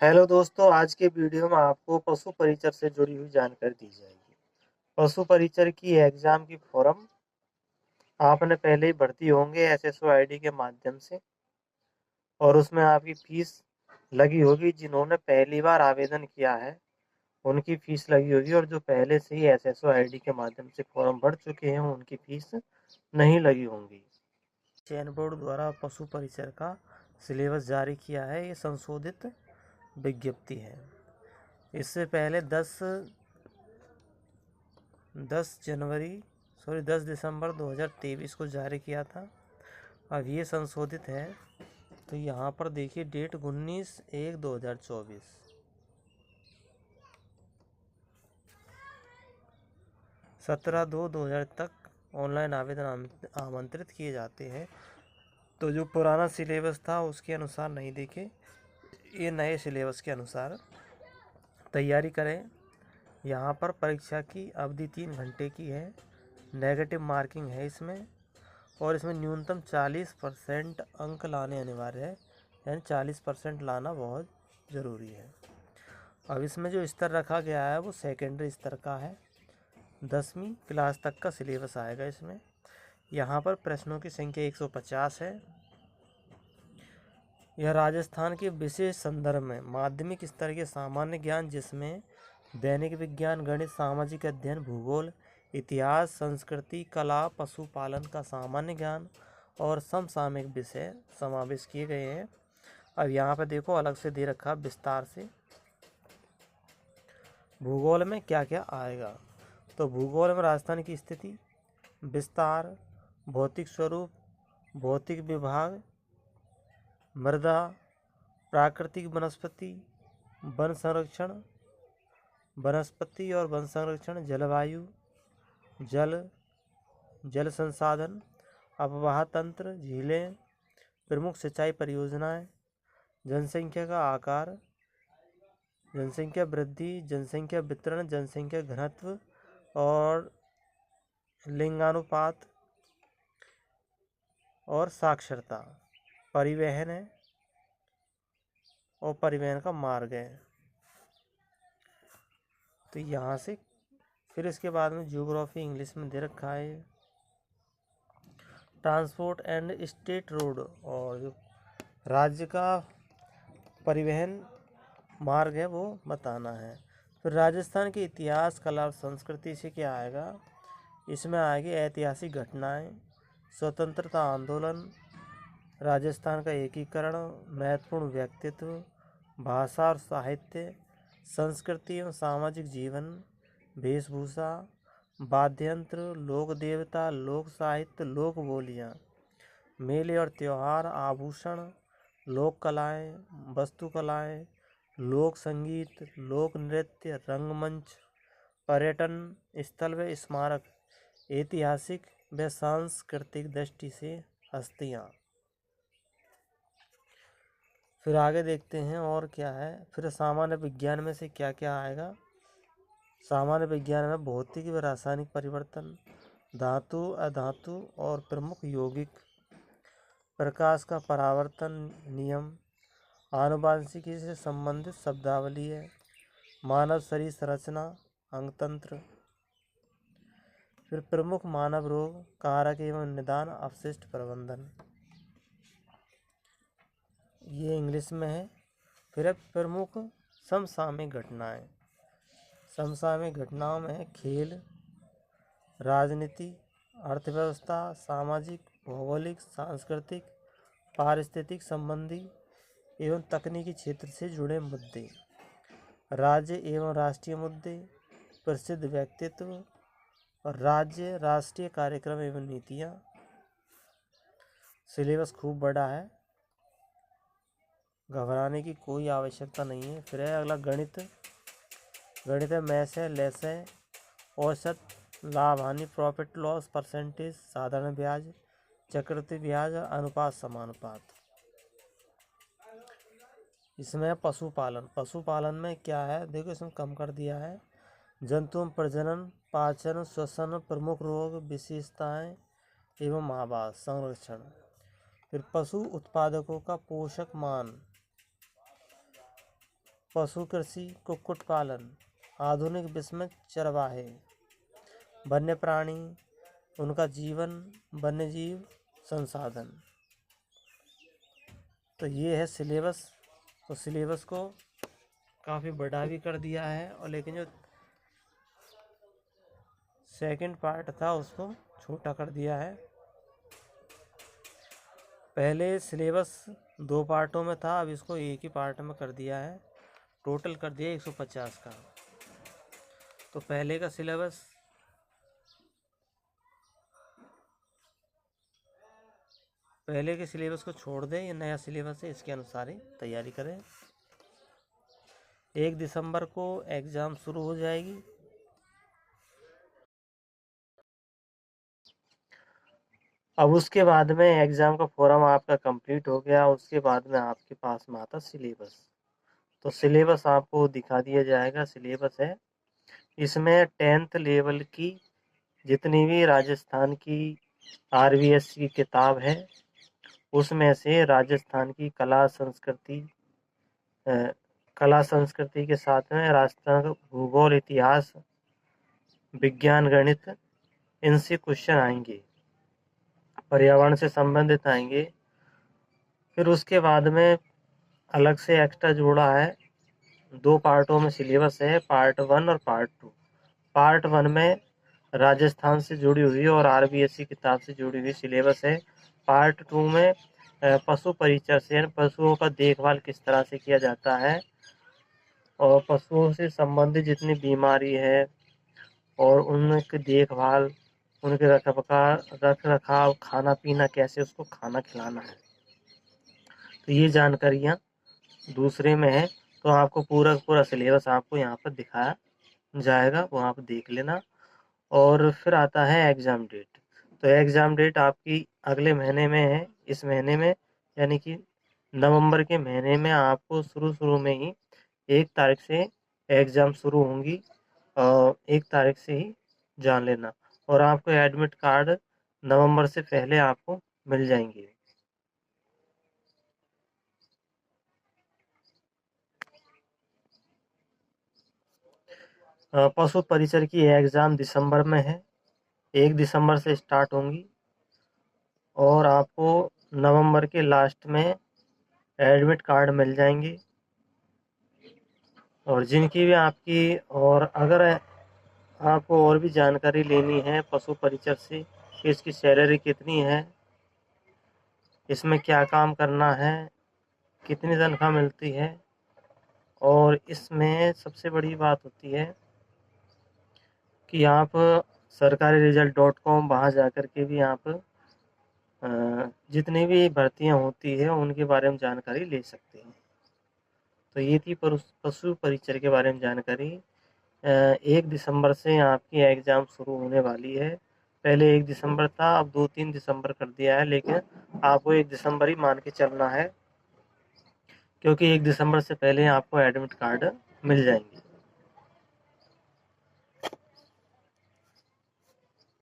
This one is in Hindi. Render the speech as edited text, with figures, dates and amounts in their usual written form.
हेलो दोस्तों, आज के वीडियो में आपको पशु परिचर से जुड़ी हुई जानकारी दी जाएगी। पशु परिचर की एग्जाम की फॉर्म आपने पहले ही भर्ती होंगे एसएसओ आईडी के माध्यम से, और उसमें आपकी फीस लगी होगी। जिन्होंने पहली बार आवेदन किया है उनकी फीस लगी होगी, और जो पहले से ही एसएसओ आईडी के माध्यम से फॉर्म भर चुके हैं उनकी फीस नहीं लगी होंगी। चयन बोर्ड द्वारा पशु परिचर का सिलेबस जारी किया है। ये संशोधित विज्ञप्ति है। इससे पहले 10 दिसंबर 2023 को जारी किया था। अब ये संशोधित है, तो यहाँ पर देखिए डेट 19/1/2024। 17/2/2000 तक ऑनलाइन आवेदन आमंत्रित किए जाते हैं। तो जो पुराना सिलेबस था उसके अनुसार नहीं देखे, ये नए सिलेबस के अनुसार तैयारी करें। यहाँ पर परीक्षा की अवधि 3 घंटे की है। नेगेटिव मार्किंग है इसमें, और इसमें न्यूनतम 40% अंक लाने अनिवार्य है, यानी 40% लाना बहुत ज़रूरी है। अब इसमें जो स्तर रखा गया है वो सेकेंडरी स्तर का है। 10वीं क्लास तक का सिलेबस आएगा इसमें। यहाँ पर प्रश्नों की संख्या 150 है। यह राजस्थान के विशेष संदर्भ में माध्यमिक स्तर के सामान्य ज्ञान, जिसमें दैनिक विज्ञान, गणित, सामाजिक अध्ययन, भूगोल, इतिहास, संस्कृति, कला, पशुपालन का सामान्य ज्ञान और समसामयिक विषय समावेश किए गए हैं। अब यहाँ पर देखो अलग से दे रखा विस्तार से भूगोल में क्या क्या आएगा। तो भूगोल में राजस्थान की स्थिति, विस्तार, भौतिक स्वरूप, भौतिक विभाग, मृदा, प्राकृतिक वनस्पति, वन संरक्षण, वनस्पति और वन संरक्षण, जलवायु, जल संसाधन, अफवाह तंत्र, झीलें, प्रमुख सिंचाई परियोजनाएं, जनसंख्या का आकार, जनसंख्या वृद्धि, जनसंख्या वितरण, जनसंख्या घनत्व और लिंगानुपात, और साक्षरता, परिवहन है और परिवहन का मार्ग है। तो यहाँ से फिर इसके बाद में ज्योग्राफी इंग्लिश में दे रखा है। ट्रांसपोर्ट एंड स्टेट रोड, और जो राज्य का परिवहन मार्ग है वो बताना है। फिर राजस्थान के इतिहास, कला और संस्कृति से क्या आएगा, इसमें आएगी ऐतिहासिक घटनाएं, स्वतंत्रता आंदोलन, राजस्थान का एकीकरण, महत्वपूर्ण व्यक्तित्व, भाषा और साहित्य, संस्कृति एवं सामाजिक जीवन, वेशभूषा, वाद्ययंत्र, लोक देवता, लोक साहित्य, लोक बोलियाँ, मेले और त्यौहार, आभूषण, लोक कलाएँ, वास्तुकलाएँ, लोक संगीत, लोक नृत्य, रंगमंच, पर्यटन स्थल व स्मारक, ऐतिहासिक व सांस्कृतिक दृष्टि से हस्तियाँ। फिर आगे देखते हैं और क्या है। फिर सामान्य विज्ञान में से क्या क्या आएगा। सामान्य विज्ञान में भौतिक व रासायनिक परिवर्तन, धातु, अधातु और प्रमुख यौगिक, प्रकाश का परावर्तन नियम, आनुवांशिकी से संबंधित शब्दावली है, मानव शरीर संरचना, अंगतंत्र। फिर प्रमुख मानव रोग, कारक एवं निदान, अपशिष्ट प्रबंधन, ये इंग्लिश में है। फिर प्रमुख समसामयिक घटनाएं, समसामयिक घटनाओं में खेल, राजनीति, अर्थव्यवस्था, सामाजिक, भौगोलिक, सांस्कृतिक, पारिस्थितिक संबंधी एवं तकनीकी क्षेत्र से जुड़े मुद्दे, राज्य एवं राष्ट्रीय मुद्दे, प्रसिद्ध व्यक्तित्व और राज्य राष्ट्रीय कार्यक्रम एवं नीतियाँ। सिलेबस खूब बड़ा है, घबराने की कोई आवश्यकता नहीं है। फिर है अगला गणित। गणित है मैथ है, लेस है, औसत, लाभ हानि, प्रॉफिट लॉस, परसेंटेज, साधारण ब्याज, चक्रवृद्धि ब्याज, अनुपात समानुपात। इसमें पशुपालन। पशुपालन में क्या है देखो, इसमें कम कर दिया है। जंतु प्रजनन, पाचन, श्वसन, प्रमुख रोग, विशेषताएं एवं आवास, संरक्षण। फिर पशु उत्पादकों का पोषक मान, पशु कृषि, कुक्कुट पालन, आधुनिक विश्व में चरवाहे, वन्य प्राणी, उनका जीवन, वन्यजीव संसाधन। तो ये है सिलेबस। तो सिलेबस को काफ़ी बड़ा भी कर दिया है, और लेकिन जो सेकंड पार्ट था उसको छोटा कर दिया है। पहले सिलेबस 2 पार्टों में था, अब इसको एक ही पार्ट में कर दिया है। टोटल कर दिया 150 का। तो पहले का सिलेबस पहले के सिलेबस को छोड़ दें, ये नया सिलेबस है, इसके अनुसार ही तैयारी करें। 1 दिसंबर को एग्ज़ाम शुरू हो जाएगी। अब उसके बाद में एग्ज़ाम का फॉर्म आपका कंप्लीट हो गया, उसके बाद में आपके पास में आता सिलेबस। तो सिलेबस आपको दिखा दिया जाएगा। सिलेबस है, इसमें 10th लेवल की जितनी भी राजस्थान की RVS की किताब है, उसमें से राजस्थान की कला संस्कृति के साथ में राजस्थान का भूगोल, इतिहास, विज्ञान, गणित, इनसे क्वेश्चन आएंगे, पर्यावरण से संबंधित आएंगे। फिर उसके बाद में अलग से एक्स्ट्रा जोड़ा है, 2 पार्टों में सिलेबस है, पार्ट 1 और पार्ट 2। पार्ट 1 में राजस्थान से जुड़ी हुई और RBS की किताब से जुड़ी हुई सिलेबस है। पार्ट 2 में पशु परिचर्या, पशुओं का देखभाल किस तरह से किया जाता है, और पशुओं से संबंधित जितनी बीमारी है और उनकी देखभाल, उनके रख रखाव, खाना पीना, कैसे उसको खाना खिलाना है, तो ये जानकारियाँ दूसरे में है। तो आपको पूरा सिलेबस आपको यहाँ पर दिखाया जाएगा, वो आप देख लेना। और फिर आता है एग्ज़ाम डेट। तो एग्ज़ाम डेट आपकी अगले महीने में है, इस महीने में, यानी कि नवंबर के महीने में आपको शुरू में ही 1 तारीख से एग्ज़ाम शुरू होंगी, और 1 तारीख से ही जान लेना। और आपको एडमिट कार्ड नवंबर से पहले आपको मिल जाएंगे। पशु परिचर की एग्ज़ाम दिसंबर में है, 1 दिसंबर से स्टार्ट होंगी, और आपको नवंबर के लास्ट में एडमिट कार्ड मिल जाएंगे। और जिनकी भी आपकी, और अगर आपको और भी जानकारी लेनी है पशु परिचर से कि इसकी सैलरी कितनी है, इसमें क्या काम करना है, कितनी तनख्वाह मिलती है, और इसमें सबसे बड़ी बात होती है कि आप sarkariresult.com वहाँ जा कर के भी आप जितनी भी भर्तियां होती है उनके बारे में जानकारी ले सकते हैं। तो ये थी पशु परिचर के बारे में जानकारी। 1 दिसंबर से आपकी एग्ज़ाम शुरू होने वाली है। पहले 1 दिसंबर था, अब 2-3 दिसंबर कर दिया है, लेकिन आपको 1 दिसंबर ही मान के चलना है, क्योंकि 1 दिसंबर से पहले आपको एडमिट कार्ड मिल जाएंगे।